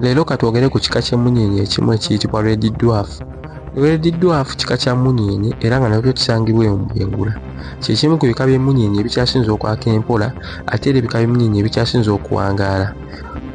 Leero katwogere ku kika ky'emmunyeenye ekimu ekiyitibwa Red Dwarf. Red Dwarf kika kya mmunyeenye era nga nakyo kisangibwa mu Bwengula. Kye kimu ku bika by'emmunyeenye ebikyasinze okwaka empola ate era ebika by'emmunyeenye ebikyasinze okuwangaala.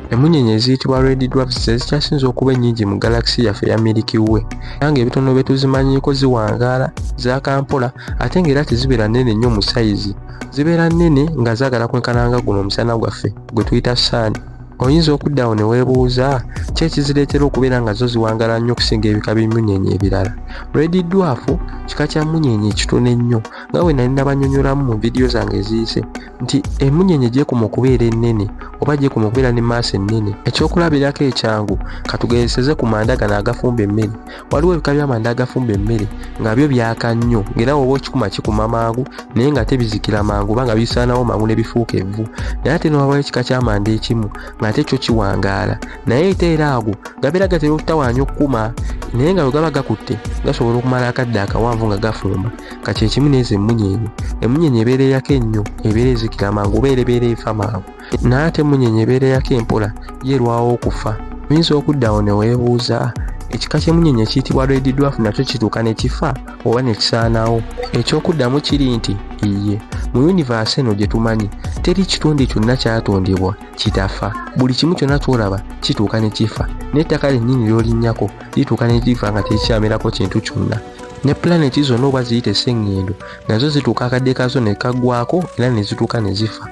Emmunyeenye eziyitibwa Red Dwarfs ze zikyasinze okuba ennyingi mu galaxy yaffe eya Milky Way. Era ng'ebitono bye tuzimanyiiko ziwangaala, zaaka mpola ate ng'era tezibeera nnene nnyo mu sayizi. Zibeera nnene nga zaagala kwenkananga guno omusana gwaffe gwe tuyita sun. Oyinza okudda awo ne weebuuza ki ekizireetera okubeera nga zo ziwangaala nnyo okusinga ebika by'emmunyeenye ebirala. Red Dwarf kika kya mmunyeenye ekitono ennyo nga bwe nali nabanyonnyolamu mu vidiyo zange eziyise nti emmunyeenye gyekoma okubeera ennene oba gyekoma okubeera ne maaso ennene. Ekyokulabirako ekyangu katugezeseze ku manda gano agafumba emmere. Waliwo ebika by'amanda agafumba emmere nga byo byaka nnyo ng'era bw'oba okikuma kikuma mangu naye nga tebizikira mangu oba nga bisaanawo mangu ne bifuuka evvu. Naye ate n'owabayo ekika ky'amanda ekimu ate kyo kiwangaala naye ate era ago gabeera gatera okutawaanya okkuma naye nga bwe gaba gakutte gasobola okumala akadde akawanvu nga gafumba. Ka kye kimu n'ezo emmunyeenye. Emmunyeenye ebeera eyaka ennyo ebeera ezikira mangu oba ebeera efa mangu naye ate emmunyeenye ebeera eyaka empola yeerwawo okufa. Oyinza okudda awo ne weebuuza ekika ky'emmunyeenye ekiyitibwa Red Dwarf nakyo kituuka ne kifa oba ne kisaanawo? Ekyokuddamu kiri nti iye mu yunivasi eno gye tumanyi teri kitonde kyonna kyatondebwa kitafa. Buli kimu kyonna ky'olaba kituuka ne kifa. N'ettaka lyennyini ly'olinnyako lituuka ne lifa nga tekikyamerako kintu kyonna. Ne planeti zonna oba ziyite sseŋŋendo nazo zituuka akadde kazo ne kaggwaako era ne zituuka ne zifa.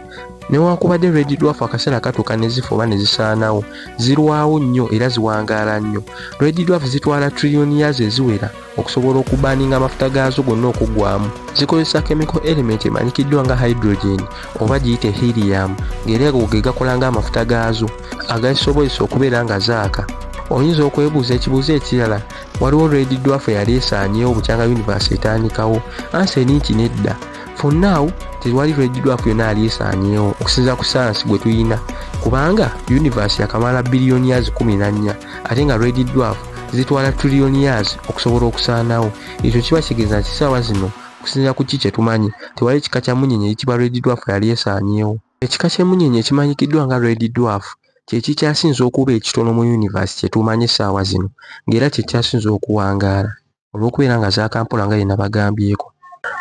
Newankubadde Red Dwarf akaseera katuuka ne zifa oba ne zisaanawo, zirwawo nnyo era ziwangaala nnyo. Red Dwarf zitwala trillion years eziwera okusobola okubaaninga amafuta gaazo gonna okuggwamu. Zikozesa chemical element emanyikiddwa nga hydrogen oba giyite helium ng'era ago ge gakola ng'amafuta gaazo agazisobozesa okubeera nga zaaka. Oyinza okwebuuza ekibuuzo ekirala, waliwo Red Dwarf eyali esaanyeewo bukyanga yunivasi etandikawo? Ansa eri nti nedda. For now tewali Red Dwarf yonna yali esaanyeewo okusinziira ku science gwe tuyina kubanga yunivasi yakamala billion years 14 ate nga Red Dwarf zitwala trillion years okusobola okusaanawo. Ekyo kiba kigeza nti ssaawa zino okusinziira ku ki kye tumanyi tewali ekika kya mmunyeenye eyitibwa Red Dwarf yali esaanyeewo. Ekika ky'emmunyeenye ekimanyikiddwa nga Red Dwarf kye kikyasinze okuba ekitono mu yunivasi kye tumanyi essaawa zino ng'era kye kyasinze okuwangaala olw'okubeera nga zaaka mpola nga bye nabagambyeko.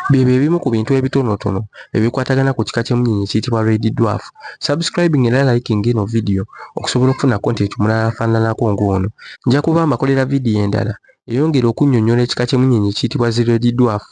Byebyo ebimu ku bintu ebitonotono ebikwatagana ku kika ky'emmunyeenye ekiyitibwa Red Dwarf. Subscribing era liking eno video okusobola okufuna content omulala afaananako ng'ono. Nja kuba mbakolera vidiyo endala eyongera okunnyonnyola ekika ky'emmunyeenye ekiyitibwa Red Dwarf